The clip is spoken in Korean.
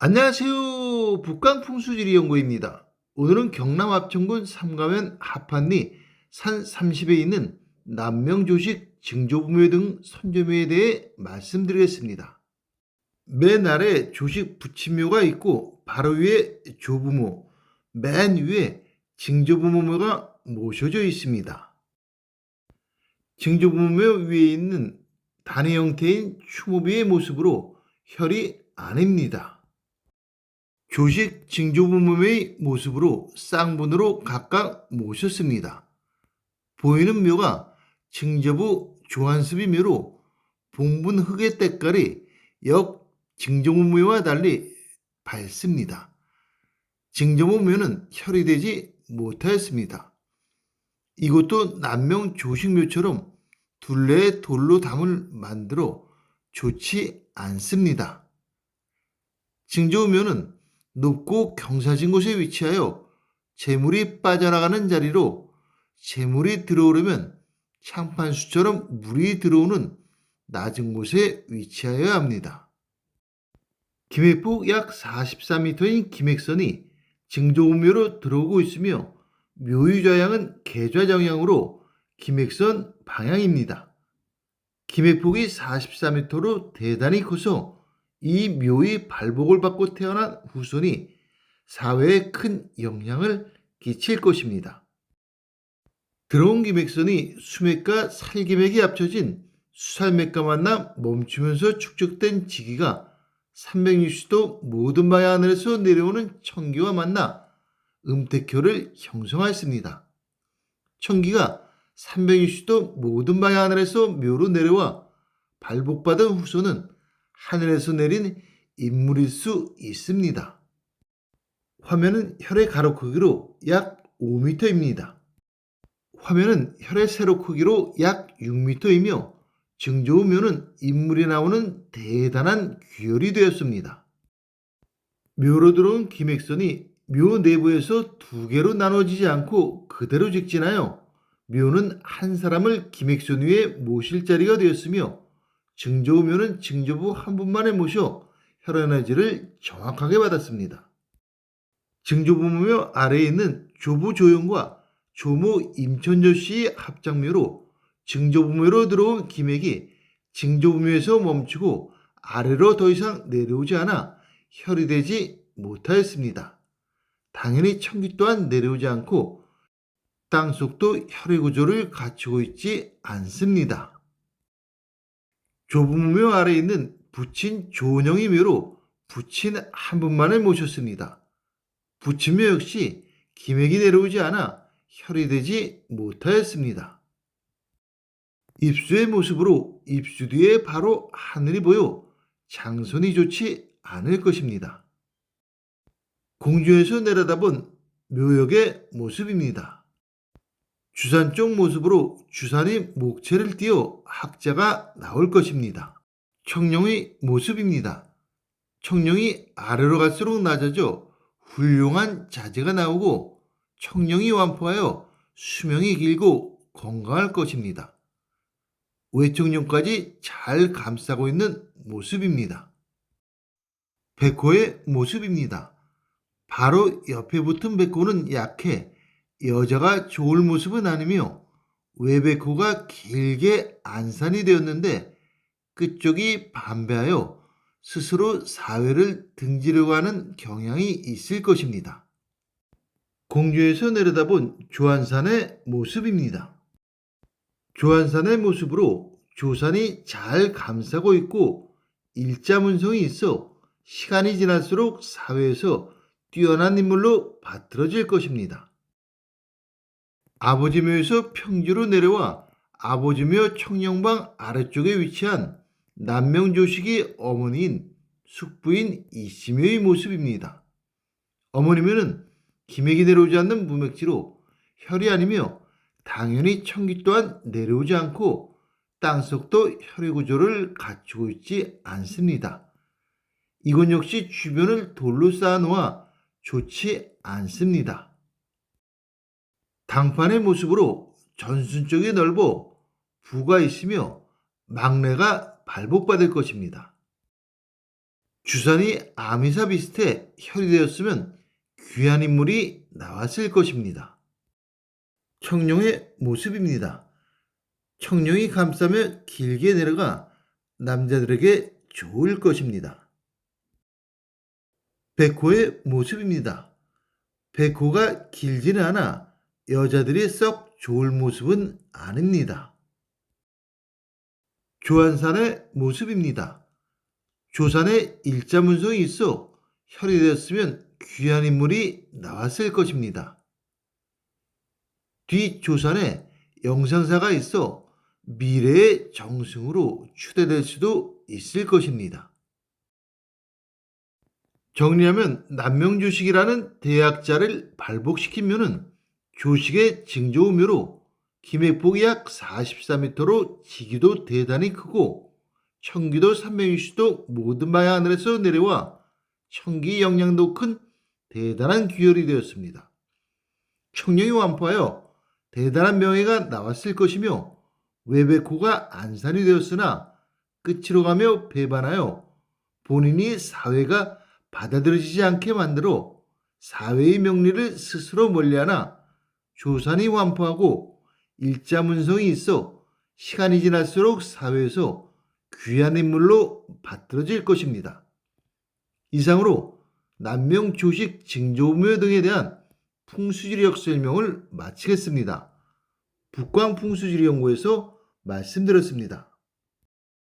안녕하세요. 북강풍수지리연구입니다. 오늘은 경남 합천군 삼가면 하판리 산 30에 있는 남명조식 증조부묘 등 선조묘에 대해 말씀드리겠습니다. 맨 아래 조식 부친묘가 있고 바로 위에 조부모, 맨 위에 증조부모묘가 모셔져 있습니다. 증조부모묘 위에 있는 단위 형태인 추모비의 모습으로 혈이 아닙니다. 조식 증조부모의 모습으로 쌍분으로 각각 모셨습니다. 보이는 묘가 증조부 조한습이 묘로 봉분 흙의 때깔이 역 증조부묘와 달리 밝습니다. 증조부묘는 혈이 되지 못하였습니다. 이것도 남명 조식묘처럼 둘레에 돌로 담을 만들어 좋지 않습니다. 증조부묘는 높고 경사진 곳에 위치하여 재물이 빠져나가는 자리로 재물이 들어오려면 창판수처럼 물이 들어오는 낮은 곳에 위치하여야 합니다. 김해폭 약 44m인 김해선이 증조부묘로 들어오고 있으며 묘유좌향은 계좌정향으로 김해선 방향입니다. 김해폭이 44m로 대단히 커서 이 묘의 발복을 받고 태어난 후손이 사회에 큰 영향을 끼칠 것입니다. 들어온 김액선이 수맥과 살기맥이 합쳐진 수살맥과 만나 멈추면서 축적된 지기가 360도 모든 방향 하늘에서 내려오는 청기와 만나 음택효를 형성하였습니다. 청기가 360도 모든 방향 하늘에서 묘로 내려와 발복받은 후손은 하늘에서 내린 인물일 수 있습니다. 화면은 혈의 가로 크기로 약 5m입니다. 화면은 혈의 세로 크기로 약 6m이며 증조부묘는 인물이 나오는 대단한 귀열이 되었습니다. 묘로 들어온 김액선이 묘 내부에서 두 개로 나눠지지 않고 그대로 직진하여 묘는 한 사람을 김액선 위에 모실 자리가 되었으며 증조부묘는 증조부 한 분만에 모셔 혈에너지를 정확하게 받았습니다. 증조부묘 아래에 있는 조부 조영과 조모 임천조 씨의 합작묘로 증조부묘로 들어온 김액이 증조부묘에서 멈추고 아래로 더 이상 내려오지 않아 혈이 되지 못하였습니다. 당연히 청기 또한 내려오지 않고 땅속도 혈의 구조를 갖추고 있지 않습니다. 조부묘 아래에 있는 부친 조은영의 묘로 부친 한 분만을 모셨습니다. 부친묘 역시 김액이 내려오지 않아 혈이 되지 못하였습니다. 입수의 모습으로 입수 뒤에 바로 하늘이 보여 장선이 좋지 않을 것입니다. 공중에서 내려다본 묘역의 모습입니다. 주산 쪽 모습으로 주산이 목체를 띄어 학자가 나올 것입니다. 청룡의 모습입니다. 청룡이 아래로 갈수록 낮아져 훌륭한 자재가 나오고 청룡이 완포하여 수명이 길고 건강할 것입니다. 외청룡까지 잘 감싸고 있는 모습입니다. 백호의 모습입니다. 바로 옆에 붙은 백호는 약해 여자가 좋을 모습은 아니며 외백호가 길게 안산이 되었는데 끝쪽이 반배하여 스스로 사회를 등지려고 하는 경향이 있을 것입니다. 공주에서 내려다본 조한산의 모습입니다. 조한산의 모습으로 조산이 잘 감싸고 있고 일자문성이 있어 시간이 지날수록 사회에서 뛰어난 인물로 받들어질 것입니다. 아버지묘에서 평지로 내려와 아버지묘 청령방 아래쪽에 위치한 남명조식의 어머니인 숙부인 이씨묘의 모습입니다. 어머니묘는 김액이 내려오지 않는 무맥지로 혈이 아니며 당연히 청기 또한 내려오지 않고 땅속도 혈의 구조를 갖추고 있지 않습니다. 이곳 역시 주변을 돌로 쌓아놓아 좋지 않습니다. 당판의 모습으로 전순 쪽이 넓어 부가 있으며 막내가 발복받을 것입니다. 주산이 아미사 비슷해 혈이 되었으면 귀한 인물이 나왔을 것입니다. 청룡의 모습입니다. 청룡이 감싸며 길게 내려가 남자들에게 좋을 것입니다. 백호의 모습입니다. 백호가 길지는 않아 여자들이 썩 좋을 모습은 아닙니다. 조한산의 모습입니다. 조산에 일자문성이 있어 혈이 되었으면 귀한 인물이 나왔을 것입니다. 뒷조산에 영상사가 있어 미래의 정승으로 추대될 수도 있을 것입니다. 정리하면 남명조식이라는 대학자를 발복시키면은 조식의 징조우묘로 기맥폭이 약 44m로 지기도 대단히 크고 청기도 360도 모든 방향 하늘에서 내려와 청기 영향도 큰 대단한 귀혈이 되었습니다. 청룡이 완포하여 대단한 명예가 나왔을 것이며 외백호가 안산이 되었으나 끝으로 가며 배반하여 본인이 사회가 받아들여지지 않게 만들어 사회의 명리를 스스로 멀리하나 조산이 완포하고 일자문성이 있어 시간이 지날수록 사회에서 귀한 인물로 받들어질 것입니다. 이상으로 남명 조식 징조우묘 등에 대한 풍수지리학 설명을 마치겠습니다. 북광풍수지리연구에서 말씀드렸습니다.